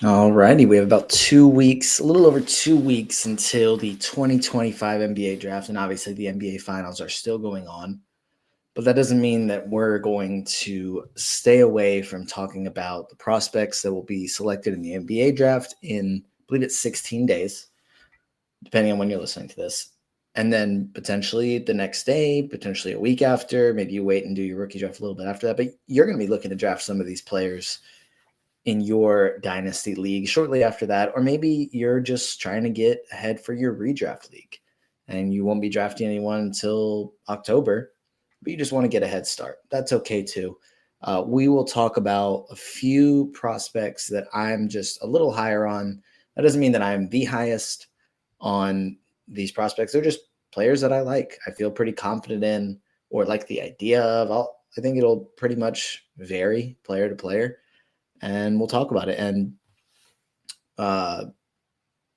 All righty, we have about 2 weeks, a little over 2 weeks until the 2025 NBA draft, and obviously the NBA finals are still going on. But that doesn't mean that we're going to stay away from talking about the prospects that will be selected in the NBA draft in, I believe it's 16 days, depending on when you're listening to this. And then potentially the next day, potentially a week after, maybe you wait and do your rookie draft a little bit after that. But you're going to be looking to draft some of these players in your dynasty league shortly after that, or maybe you're just trying to get ahead for your redraft league and you won't be drafting anyone until October, but you just want to get a head start. That's okay too. We will talk about a few prospects that I'm just a little higher on. That doesn't mean that I'm the highest on these prospects. They're just players that I like. I feel pretty confident in, or like the idea of. I think it'll pretty much vary player to player, and we'll talk about it. And uh,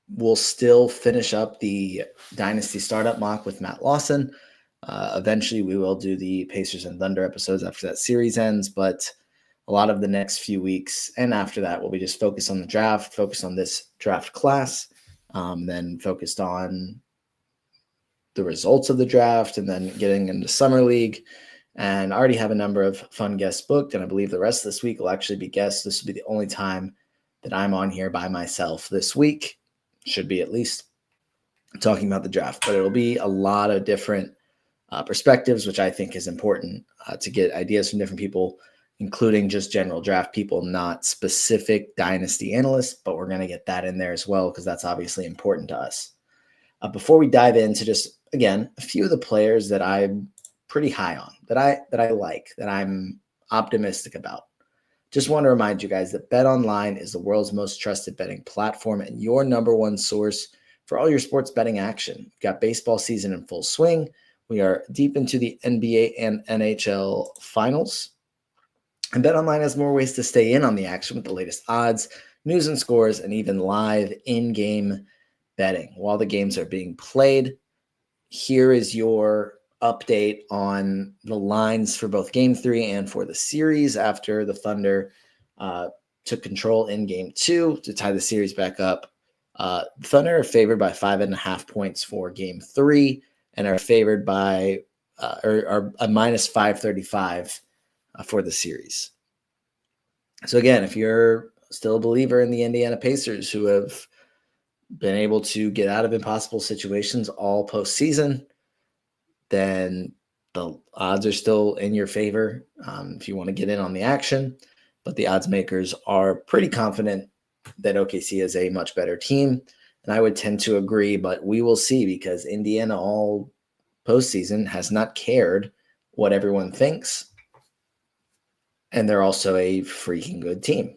we'll still finish up the Dynasty Startup mock with Matt Lawson. Eventually, we will do the Pacers and Thunder episodes after that series ends, but a lot of the next few weeks and after that will be just focused on the draft, focus on this draft class, then focused on the results of the draft, and then getting into Summer League. And I already have a number of fun guests booked, and I believe the rest of this week will actually be guests. This will be the only time that I'm on here by myself this week. Should be at least talking about the draft, but it'll be a lot of different perspectives, which I think is important to get ideas from different people, including just general draft people, not specific dynasty analysts, but we're going to get that in there as well because that's obviously important to us. Before we dive into just, again, a few of the players that I'm pretty high on, that I like, that I'm optimistic about. Just want to remind you guys that BetOnline is the world's most trusted betting platform and your number one source for all your sports betting action. We've got baseball season in full swing. We are deep into the NBA and NHL finals. And BetOnline has more ways to stay in on the action with the latest odds, news and scores, and even live in-game betting while the games are being played. Here is your update on the lines for both game 3 and for the series after the Thunder took control in game 2 to tie the series back up. Thunder are favored by 5.5 points for game 3 and are favored by or are a minus 535 for the series. So again, if you're still a believer in the Indiana Pacers, who have been able to get out of impossible situations all postseason, then the odds are still in your favor if you want to get in on the action. But the odds makers are pretty confident that OKC is a much better team. And I would tend to agree, but we will see because Indiana all postseason has not cared what everyone thinks. And they're also a freaking good team.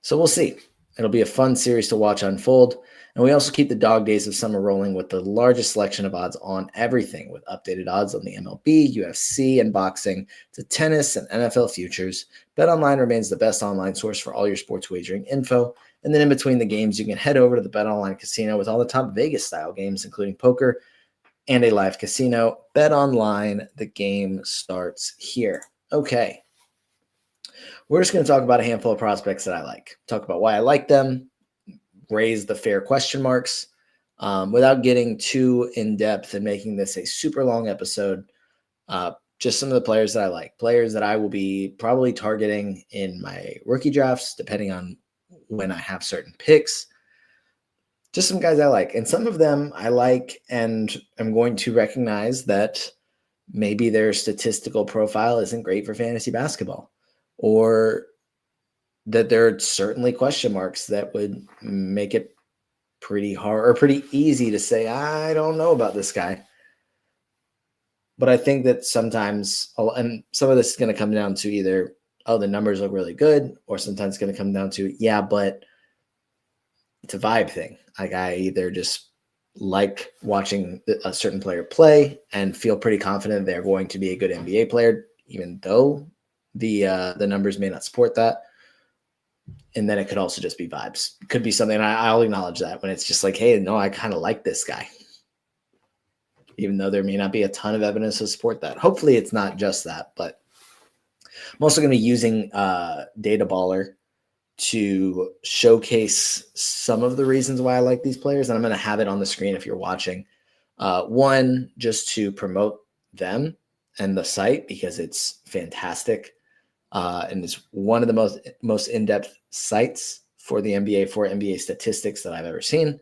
So we'll see. It'll be a fun series to watch unfold. And we also keep the dog days of summer rolling with the largest selection of odds on everything, with updated odds on the MLB, UFC, and boxing to tennis and NFL futures. BetOnline remains the best online source for all your sports wagering info. And then in between the games, you can head over to the BetOnline casino with all the top Vegas-style games, including poker and a live casino. BetOnline, the game starts here. Okay. We're just going to talk about a handful of prospects that I like, talk about why I like them, raise the fair question marks without getting too in depth and making this a super long episode. Just some of the players that I like, players that I will be probably targeting in my rookie drafts, depending on when I have certain picks. Just some guys I like. And some of them I like and I'm going to recognize that maybe their statistical profile isn't great for fantasy basketball, or that there are certainly question marks that would make it pretty hard or pretty easy to say, I don't know about this guy. But I think that sometimes, and some of this is going to come down to either, oh, the numbers look really good, or sometimes it's going to come down to, yeah, but it's a vibe thing. Like I either just like watching a certain player play and feel pretty confident they're going to be a good NBA player, even though the numbers may not support that. And then it could also just be vibes. It could be something, I'll acknowledge that when it's just like, hey, no, I kind of like this guy, even though there may not be a ton of evidence to support that. Hopefully it's not just that, but I'm also going to be using Data Baller to showcase some of the reasons why I like these players, and I'm going to have it on the screen if you're watching. One, just to promote them and the site because it's fantastic, and it's one of the most in-depth sites for the NBA, for NBA statistics that I've ever seen.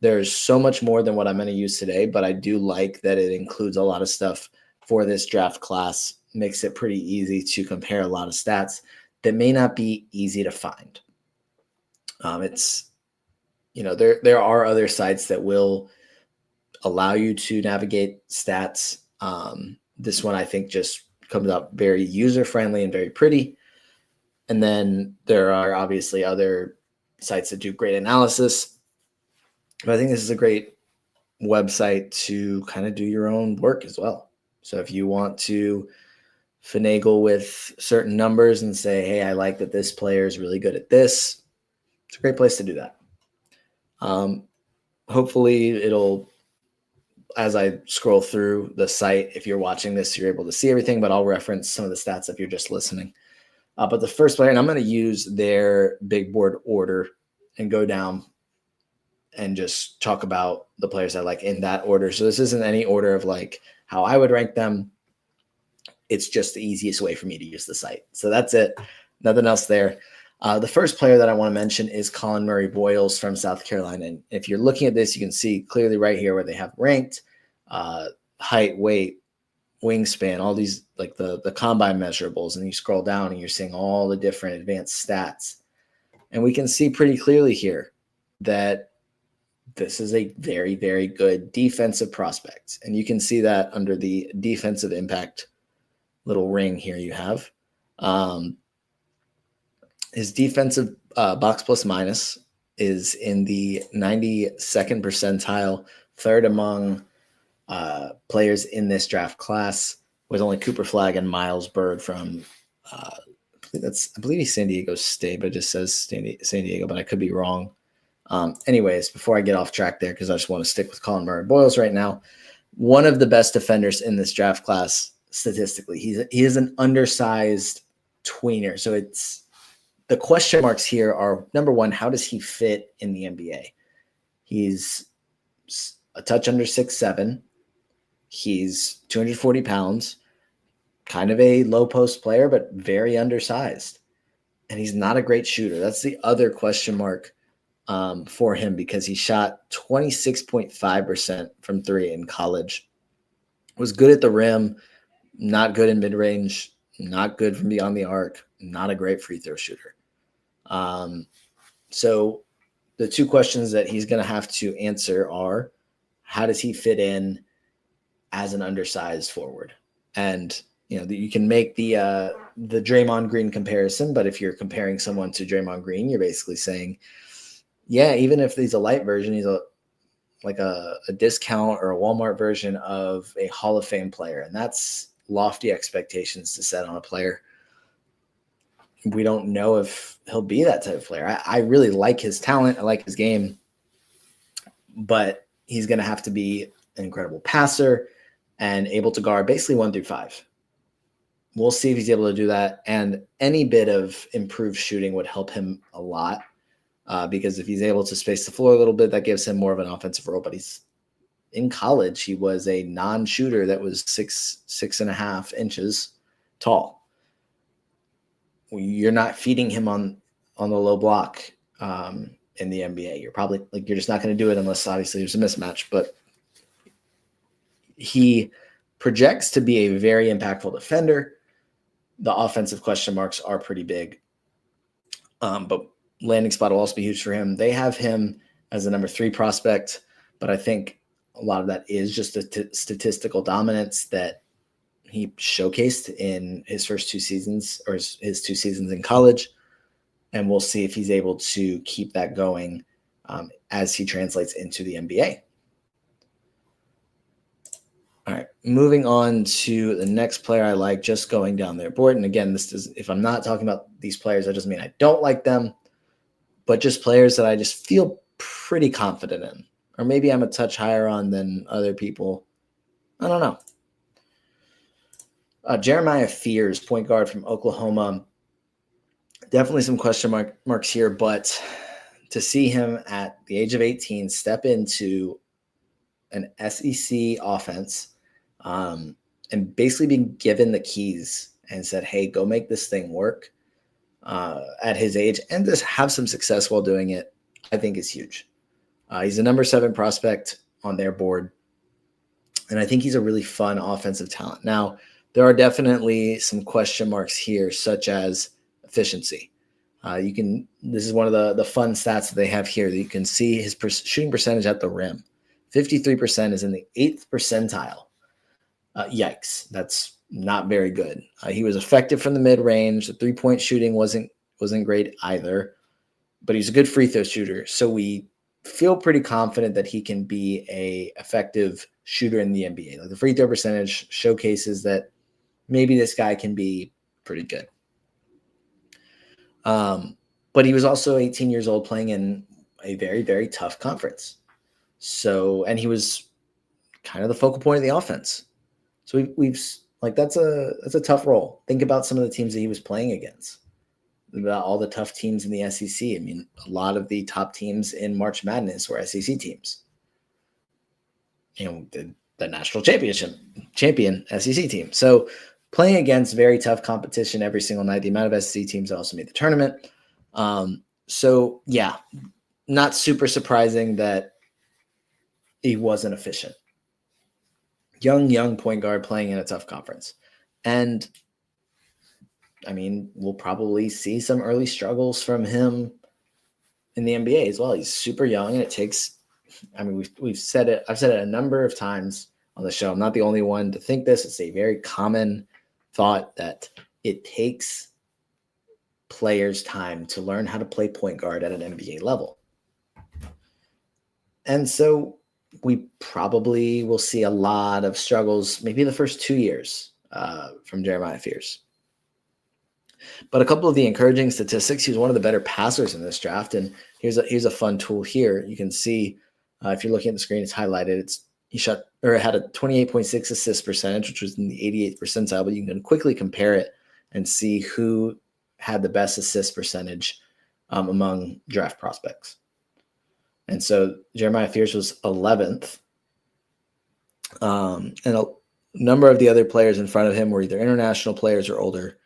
There's so much more than what I'm going to use today, but I do like that it includes a lot of stuff for this draft class, makes it pretty easy to compare a lot of stats that may not be easy to find. It's, there are other sites that will allow you to navigate stats. This one, I think, just comes out very user-friendly and very pretty. And then there are obviously other sites that do great analysis. But I think this is a great website to kind of do your own work as well. So if you want to finagle with certain numbers and say, hey, I like that this player is really good at this, it's a great place to do that. Hopefully it'll, as I scroll through the site, if you're watching this, you're able to see everything, but I'll reference some of the stats if you're just listening. But the first player, and I'm going to use their big board order and go down and just talk about the players I like in that order. So this isn't any order of like how I would rank them. It's just the easiest way for me to use the site. So that's it. Nothing else there. The first player that I want to mention is Collin Murray-Boyles from South Carolina. And if you're looking at this, you can see clearly right here where they have ranked height, weight, wingspan, all these like the combine measurables. And you scroll down and you're seeing all the different advanced stats. And we can see pretty clearly here that this is a very, very good defensive prospect. And you can see that under the defensive impact little ring here you have. His defensive box plus minus is in the 92nd percentile, third among players in this draft class, with only Cooper Flagg and Miles Bird from, I believe he's San Diego State, but it just says San Diego, but I could be wrong. Anyways, before I get off track there, because I just want to stick with Collin Murray-Boyles right now, one of the best defenders in this draft class statistically. He is an undersized tweener. So it's the question marks here are, number one, how does he fit in the NBA? He's a touch under 6'7". He's 240 pounds, kind of a low post player, but very undersized. And he's not a great shooter. That's the other question mark for him, because he shot 26.5% from three in college. Was good at the rim, not good in mid-range, not good from beyond the arc, not a great free throw shooter. So the two questions that he's going to have to answer are, how does he fit in as an undersized forward? And, you can make the Draymond Green comparison, but if you're comparing someone to Draymond Green, you're basically saying, yeah, even if he's a light version, he's a discount or a Walmart version of a Hall of Fame player. And that's lofty expectations to set on a player. We don't know if he'll be that type of player. I really like his talent. I like his game, but he's going to have to be an incredible passer and able to guard basically 1 through 5. We'll see if he's able to do that. And any bit of improved shooting would help him a lot, because if he's able to space the floor a little bit, that gives him more of an offensive role. But he's in college, he was a non-shooter that was 6.5 inches tall. You're not feeding him on the low block in the NBA. You're just not going to do it unless obviously there's a mismatch. But he projects to be a very impactful defender. The offensive question marks are pretty big. But landing spot will also be huge for him. They have him as a number 3 prospect, but I think a lot of that is just a statistical dominance that he showcased in his first 2 seasons, or his 2 seasons in college. And we'll see if he's able to keep that going as he translates into the NBA. All right, moving on to the next player I like, just going down their board. And again, if I'm not talking about these players, that doesn't mean I don't like them, but just players that I just feel pretty confident in. Or maybe I'm a touch higher on than other people. I don't know. Jeremiah Fears, point guard from Oklahoma. definitely some question marks here, but to see him at the age of 18 step into an SEC offense and basically being given the keys and said, hey, go make this thing work at his age and just have some success while doing it, I think is huge. He's a number 7 prospect on their board, and I think he's a really fun offensive talent. Now, there are definitely some question marks here, such as efficiency. This is one of the fun stats that they have here that you can see his shooting percentage at the rim. 53% is in the 8th percentile. Yikes, that's not very good. He was effective from the mid-range. The 3-point shooting wasn't great either, but he's a good free throw shooter. So we feel pretty confident that he can be a effective shooter in the NBA. Like the free throw percentage showcases that maybe this guy can be pretty good. But he was also 18 years old playing in a very, very tough conference. So, and he was kind of the focal point of the offense. So we've like, that's a tough role. Think about some of the teams that he was playing against, about all the tough teams in the SEC. I mean, a lot of the top teams in March Madness were SEC teams. You know, the national champion SEC team. So playing against very tough competition every single night. The amount of SEC teams that also made the tournament. So yeah, not super surprising that he wasn't efficient. Young point guard playing in a tough conference. And I mean, we'll probably see some early struggles from him in the NBA as well. He's super young, and it takes, I mean, we've said it. I've said it a number of times on the show. I'm not the only one to think this. It's a very common thought that it takes players time to learn how to play point guard at an NBA level. And so we probably will see a lot of struggles, maybe the first 2 years from Jeremiah Fears. But a couple of the encouraging statistics, he was one of the better passers in this draft. And here's a fun tool here. You can see if you're looking at the screen, it's highlighted. He had a 28.6 assist percentage, which was in the 88th percentile, but you can quickly compare it and see who had the best assist percentage among draft prospects. And so Jeremiah Fears was 11th. And a number of the other players in front of him were either international players or older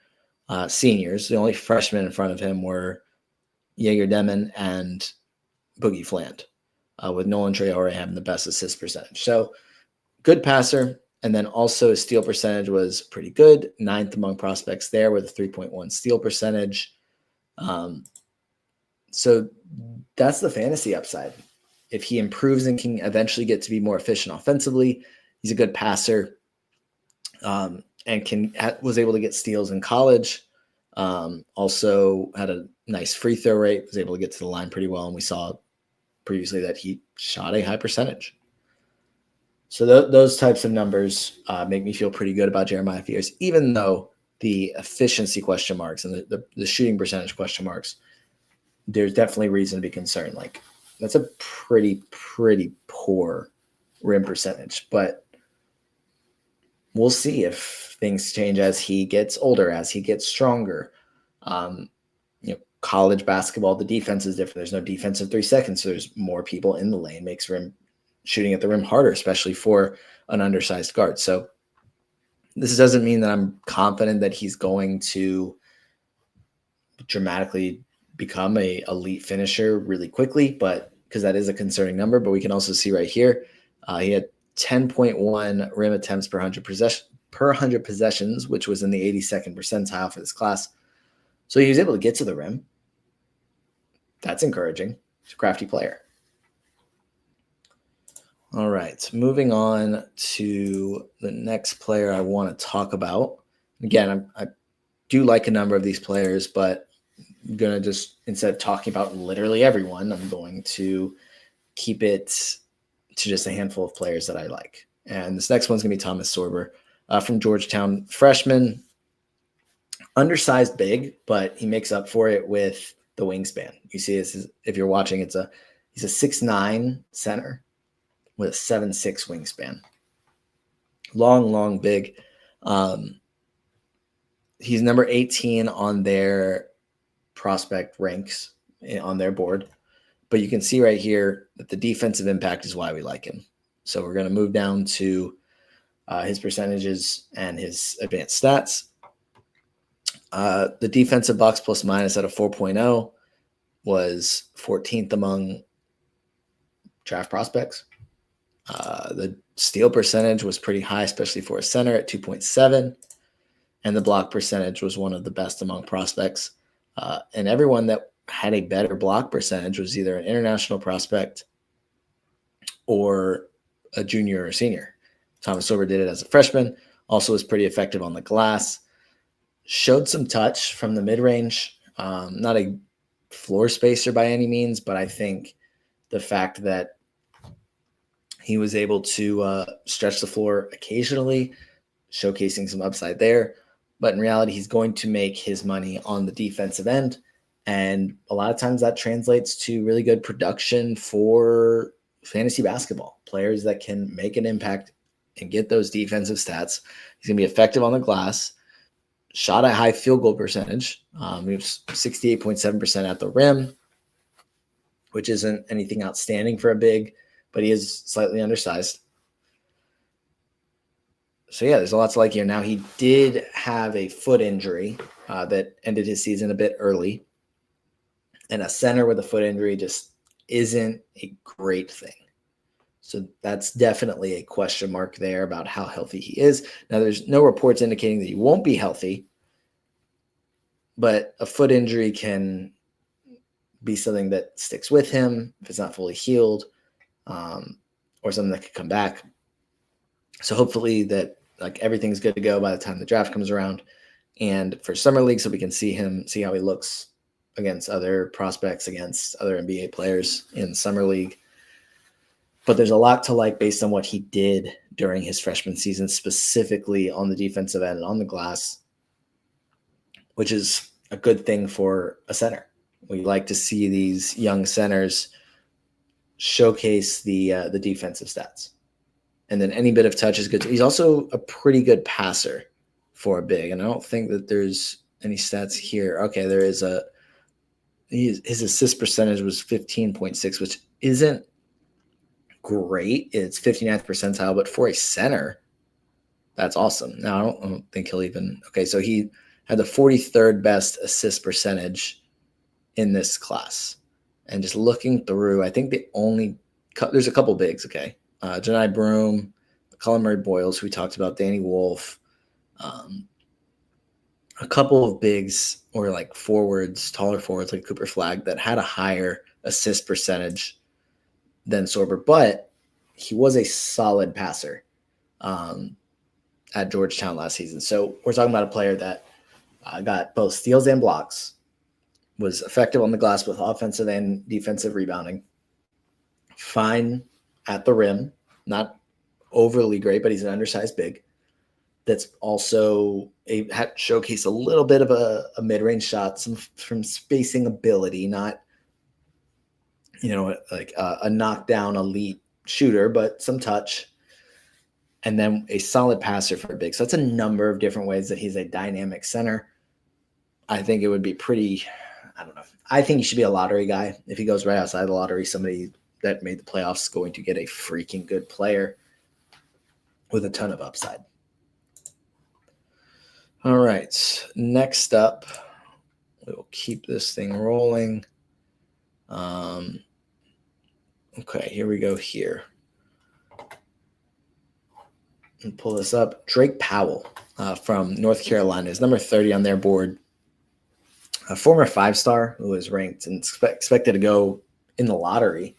seniors. The only freshmen in front of him were Jaeger Demon and Boogie Fland, with Nolan Traore having the best assist percentage. So good passer. And then also his steal percentage was pretty good. 9th among prospects there with a 3.1 steal percentage. So that's the fantasy upside. If he improves and can eventually get to be more efficient offensively, he's a good passer, and was able to get steals in college. Also had a nice free throw rate, was able to get to the line pretty well. And we saw previously that he shot a high percentage. So those types of numbers make me feel pretty good about Jeremiah Fears, even though the efficiency question marks and the shooting percentage question marks, there's definitely reason to be concerned. Like, that's a pretty poor rim percentage, but we'll see if things change as he gets older, as he gets stronger. College basketball, the defense is different. There's no defensive 3 seconds, so there's more people in the lane, makes shooting at the rim harder, especially for an undersized guard. So this doesn't mean that I'm confident that he's going to dramatically become a elite finisher really quickly, but because that is a concerning number. But we can also see right here, he had 10.1 rim attempts per 100 possessions, which was in the 82nd percentile for this class. So he was able to get to the rim. That's encouraging. He's a crafty player. All right, moving on to the next player I want to talk about. Again, I do like a number of these players, but I'm going to just, instead of talking about literally everyone, I'm going to keep it to just a handful of players that I like. And this next one's going to be Thomas Sorber from Georgetown, freshman, undersized big, but he makes up for it with the wingspan. You see this, if you're watching, he's a 6'9" center with a 7'6" wingspan. Long, big. He's number 18 on their prospect ranks on their board. But you can see right here that the defensive impact is why we like him. So we're going to move down to his percentages and his advanced stats. The defensive box plus minus at a 4.0 was 14th among draft prospects. The steal percentage was pretty high, especially for a center at 2.7. And the block percentage was one of the best among prospects. And everyone that had a better block percentage was either an international prospect or a junior or senior. Thomas Sorber did it as a freshman, also was pretty effective on the glass, showed some touch from the mid-range. Not a floor spacer by any means, but I think the fact that he was able to stretch the floor occasionally, showcasing some upside there. But in reality, he's going to make his money on the defensive end. And a lot of times that translates to really good production for fantasy basketball, players that can make an impact and get those defensive stats. He's going to be effective on the glass, shot a high field goal percentage. He was 68.7% at the rim, which isn't anything outstanding for a big, but he is slightly undersized. So, yeah, there's a lot to like here. Now, he did have a foot injury that ended his season a bit early. And a center with a foot injury just isn't a great thing. So that's definitely a question mark there about how healthy he is. Now, there's no reports indicating that he won't be healthy, but a foot injury can be something that sticks with him if it's not fully healed, or something that could come back. So hopefully that everything's good to go by the time the draft comes around. And for summer league, so we can see how he looks against other prospects, against other NBA players in summer league. But there's a lot to like based on what he did during his freshman season, specifically on the defensive end and on the glass, which is a good thing for a center. We like to see these young centers showcase the defensive stats. And then any bit of touch is good. He's also a pretty good passer for a big. And I don't think that there's any stats here. Okay, there is his assist percentage was 15.6, which isn't great. It's 59th percentile, but for a center, that's awesome. Now, I don't think he'll even – okay, so he had the 43rd best assist percentage in this class. And just looking through, I think there's a couple bigs, okay? Janai Broome, Collin Murray-Boyles, who we talked about, Danny Wolf, a couple of bigs or forwards, taller forwards like Cooper Flagg that had a higher assist percentage than Sorber, but he was a solid passer at Georgetown last season. So we're talking about a player that got both steals and blocks, was effective on the glass with offensive and defensive rebounding, fine at the rim, not overly great, but he's an undersized big. That's also showcased a little bit of a mid-range shot, from spacing ability, not a knockdown elite shooter, but some touch, and then a solid passer for a big. So that's a number of different ways that he's a dynamic center. I think it would be pretty, I don't know. I think he should be a lottery guy. If he goes right outside the lottery, somebody that made the playoffs is going to get a freaking good player with a ton of upside. All right, next up, we'll keep this thing rolling. Okay, here we go here. And pull this up. Drake Powell from North Carolina is number 30 on their board. A former 5-star who was ranked and expected to go in the lottery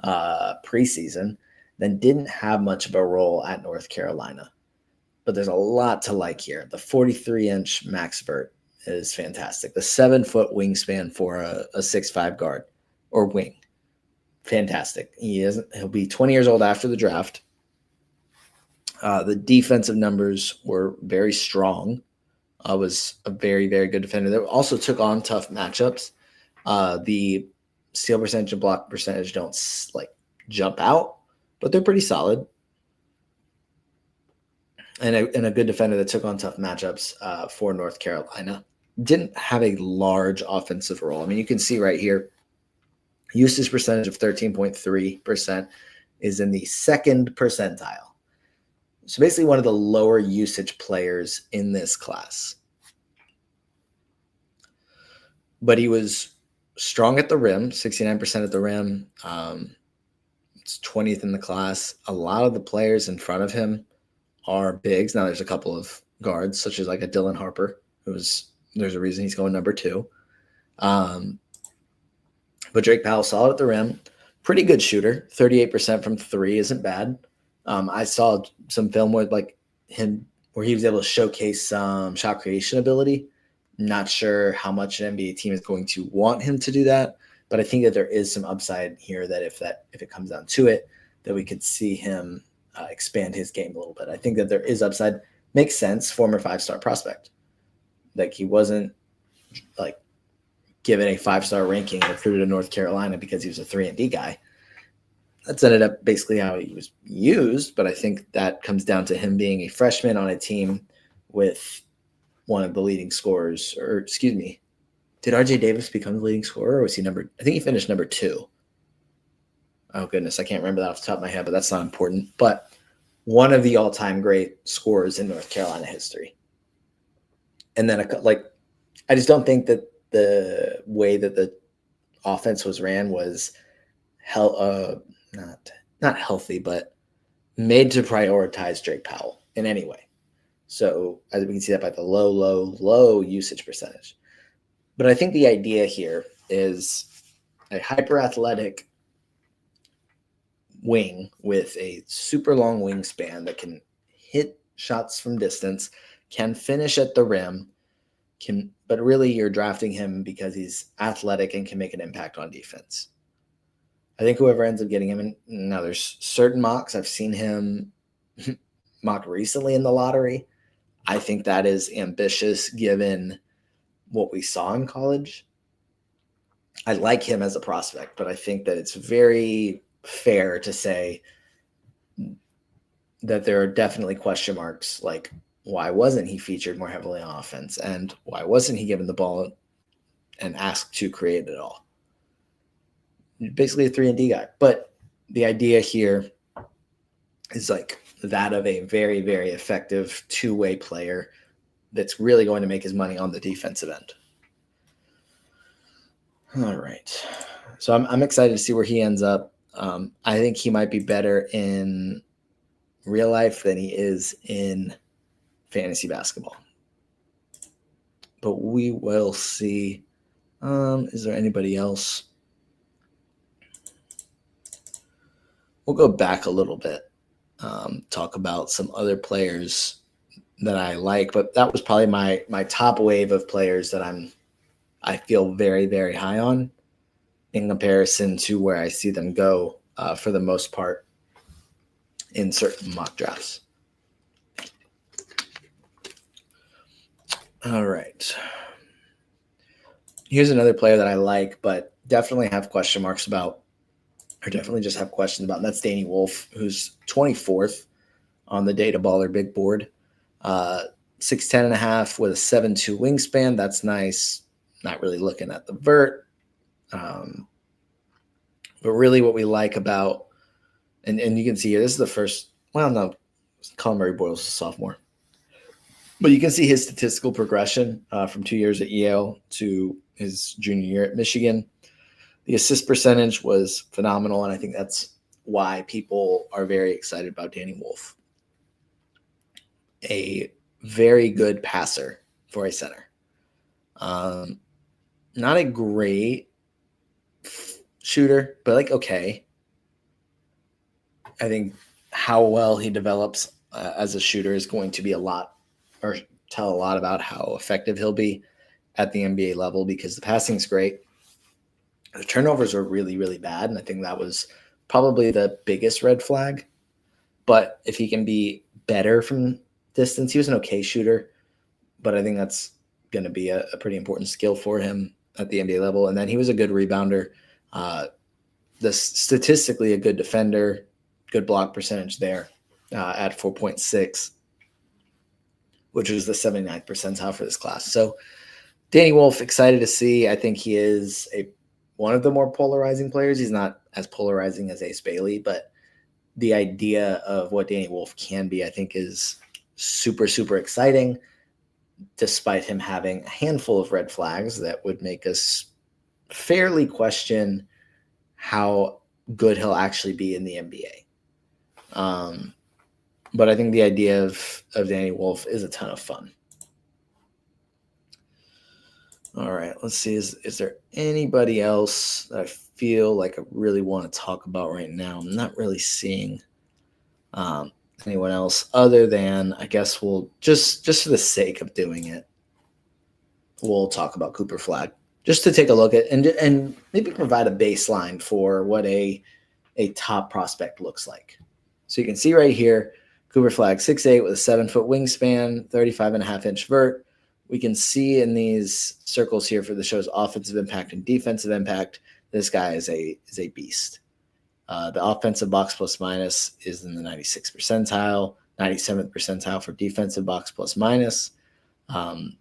preseason, then didn't have much of a role at North Carolina. But there's a lot to like here. The 43-inch max vert is fantastic. The 7-foot wingspan for a 6'5" guard or wing. Fantastic. He'll be 20 years old after the draft. The defensive numbers were very strong. Was a very, very good defender. They also took on tough matchups. The steal percentage and block percentage don't jump out, but they're pretty solid. And a good defender that took on tough matchups for North Carolina. didn't have a large offensive role. I mean, you can see right here, usage percentage of 13.3% is in the second percentile. So basically one of the lower usage players in this class. But he was strong at the rim, 69% at the rim. It's 20th in the class. A lot of the players in front of him are bigs. Now there's a couple of guards, such as like a Dylan Harper, there's a reason he's going number 2. But Drake Powell, solid at the rim, pretty good shooter. 38% from 3 isn't bad. I saw some film with like him where he was able to showcase some shot creation ability. Not sure how much an NBA team is going to want him to do that, but I think that there is some upside here that if it comes down to it, that we could see him expand his game a little bit. I think that there is upside. Makes sense. Former 5-star prospect. Like he wasn't like given a 5-star ranking, recruited to North Carolina because he was a 3-and-D guy. That's ended up basically how he was used, but I think that comes down to him being a freshman on a team with one of the leading scorers, or excuse me, did RJ Davis become the leading scorer, or was he I think he finished number 2. Oh goodness, I can't remember that off the top of my head, but that's not important. But one of the all-time great scorers in North Carolina history. And then I just don't think that the way that the offense was ran was not healthy, but made to prioritize Drake Powell in any way. So as we can see that by the low usage percentage. But I think the idea here is a hyper athletic wing with a super long wingspan that can hit shots from distance, can finish at the rim, but really you're drafting him because he's athletic and can make an impact on defense. I think whoever ends up getting him, and now there's certain mocks, I've seen him mocked recently in the lottery. I think that is ambitious given what we saw in college. I like him as a prospect, but I think that it's very fair to say that there are definitely question marks, like why wasn't he featured more heavily on offense, and why wasn't he given the ball and asked to create it all? Basically a 3-and-D guy. But the idea here is like that of a very, very effective two-way player that's really going to make his money on the defensive end. All right. So I'm excited to see where he ends up. I think he might be better in real life than he is in fantasy basketball. But we will see. Is there anybody else? We'll go back a little bit, talk about some other players that I like, but that was probably my top wave of players that I feel very, very high on in comparison to where I see them go for the most part in certain mock drafts. All right. Here's another player that I like, but definitely have question marks about, or definitely just have questions about, and that's Danny Wolf, who's 24th on the Data Baller big board. 6'10.5" with a 7'2" wingspan. That's nice. Not really looking at the vert. But really what we like about, and you can see here, this is the first, well, no, Collin Murray-Boyles is a sophomore. But you can see his statistical progression from 2 years at Yale to his junior year at Michigan. The assist percentage was phenomenal, and I think that's why people are very excited about Danny Wolf. A very good passer for a center. Not a great shooter, but like okay. I think how well he develops as a shooter is going to be tell a lot about how effective he'll be at the NBA level, because the passing is great. The turnovers are really, really bad, and I think that was probably the biggest red flag. But if he can be better from distance, he was an okay shooter, but I think that's going to be a pretty important skill for him at the NBA level. And then he was a good rebounder, statistically a good defender, good block percentage there at 4.6, which was the 79th percentile for this class. So Danny Wolf, excited to see. I think he is one of the more polarizing players. He's not as polarizing as Ace Bailey, but the idea of what Danny Wolf can be, I think, is super, super exciting, despite him having a handful of red flags that would make us fairly question how good he'll actually be in the NBA. But I think the idea of Danny Wolf is a ton of fun. All right, let's see. Is there anybody else that I feel like I really want to talk about right now? I'm not really seeing anyone else other than, I guess we'll just for the sake of doing it, we'll talk about Cooper Flagg just to take a look at and maybe provide a baseline for what a top prospect looks like. So you can see right here, Cooper Flagg, 6'8" with a 7-foot wingspan, 35.5-inch vert. We can see in these circles here for the show's offensive impact and defensive impact, this guy is a beast. The offensive box plus minus is in the 96th percentile, 97th percentile for defensive box plus minus. High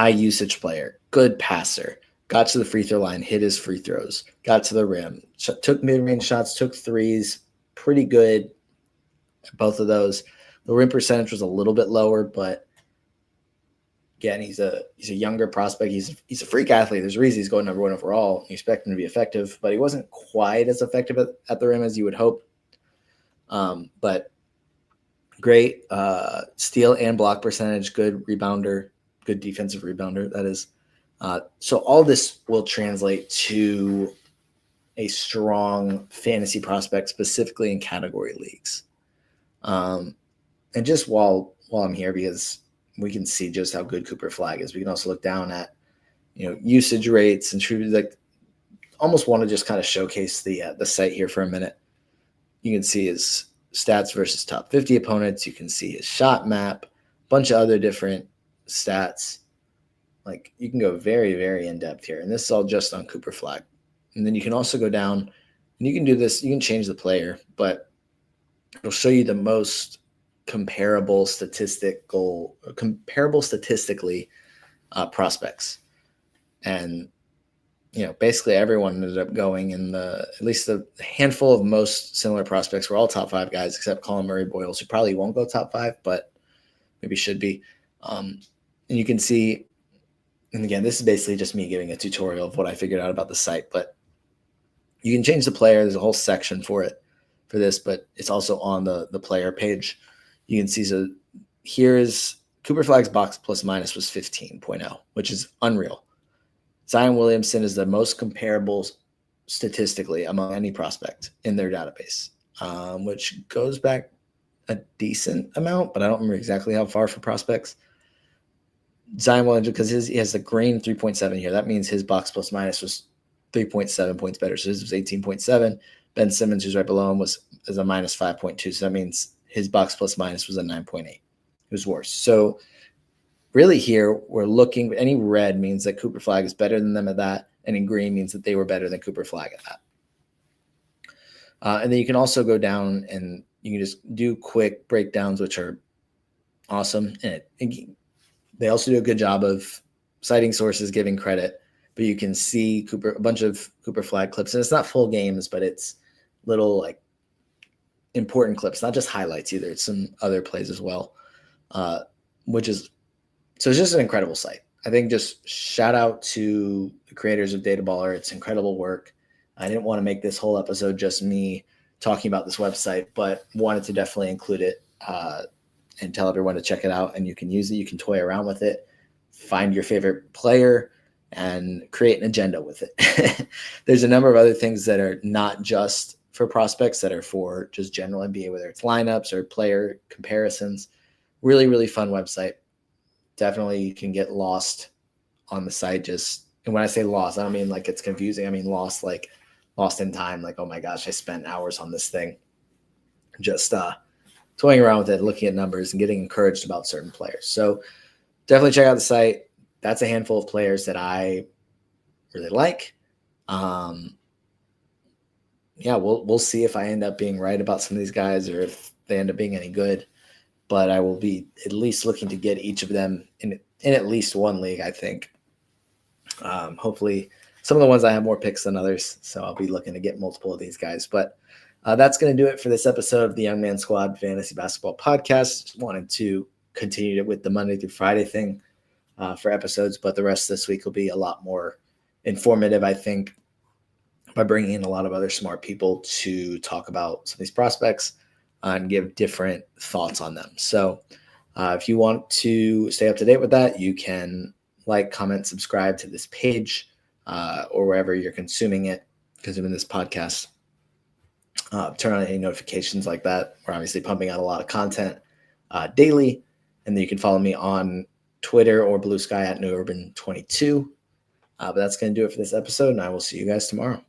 usage player, good passer, got to the free throw line, hit his free throws, got to the rim, took mid-range shots, took threes, pretty good at both of those. The rim percentage was a little bit lower, but again, he's a younger prospect. He's a freak athlete. There's a reason he's going number 1 overall. You expect him to be effective, but he wasn't quite as effective at the rim as you would hope. But great steal and block percentage, good rebounder, good defensive rebounder, that is. So all this will translate to a strong fantasy prospect, specifically in category leagues. And just while I'm here, because we can see just how good Cooper Flagg is, we can also look down at, usage rates and almost want to just kind of showcase the site here for a minute. You can see his stats versus top 50 opponents. You can see his shot map, a bunch of other different stats. Like, you can go very, very in depth here. And this is all just on Cooper Flagg. And then you can also go down and you can do this. You can change the player, but it'll show you the most comparable statistically prospects. And, basically everyone ended up going in at least a handful of most similar prospects were all top 5 guys, except Collin Murray-Boyles, who probably won't go top 5, but maybe should be. And you can see, and again, this is basically just me giving a tutorial of what I figured out about the site, but you can change the player. There's a whole section for this, but it's also on the player page. You can see, so here's Cooper Flagg's box plus minus was 15.0, which is unreal. Zion Williamson is the most comparable statistically among any prospect in their database, which goes back a decent amount, but I don't remember exactly how far for prospects. Zion Williamson, because he has the green 3.7 here. That means his box plus minus was 3.7 points better. So his was 18.7. Ben Simmons, who's right below him, is a minus 5.2. So that means his box plus minus was a 9.8. It was worse. So really here, we're looking, any red means that Cooper Flagg is better than them at that. And in green means that they were better than Cooper Flagg at that. And then you can also go down and you can just do quick breakdowns, which are awesome. And they also do a good job of citing sources, giving credit. But you can see a bunch of Cooper Flagg clips. And it's not full games, but it's little important clips, not just highlights either. It's some other plays as well, so it's just an incredible site. I think just shout out to the creators of Data Baller. It's incredible work. I didn't want to make this whole episode just me talking about this website, but wanted to definitely include it and tell everyone to check it out. And you can use it. You can toy around with it, find your favorite player, and create an agenda with it. There's a number of other things that are not just for prospects, that are for just general NBA, whether it's lineups or player comparisons. Really, really fun website. Definitely you can get lost on the site. And when I say lost, I don't mean like it's confusing. I mean lost in time. Like, oh my gosh, I spent hours on this thing. Just toying around with it, looking at numbers and getting encouraged about certain players. So definitely check out the site. That's a handful of players that I really like. We'll see if I end up being right about some of these guys or if they end up being any good. But I will be at least looking to get each of them in in at least one league, I think. Hopefully, some of the ones I have more picks than others, so I'll be looking to get multiple of these guys. But that's going to do it for this episode of the Young Man Squad Fantasy Basketball Podcast. Just wanted to continue with the Monday through Friday thing for episodes, but the rest of this week will be a lot more informative, I think, by bringing in a lot of other smart people to talk about some of these prospects and give different thoughts on them. So if you want to stay up to date with that, you can like, comment, subscribe to this page or wherever you're consuming this podcast. Turn on any notifications like that. We're obviously pumping out a lot of content daily. And then you can follow me on Twitter or Blue Sky at NewUrban22. But that's going to do it for this episode, and I will see you guys tomorrow.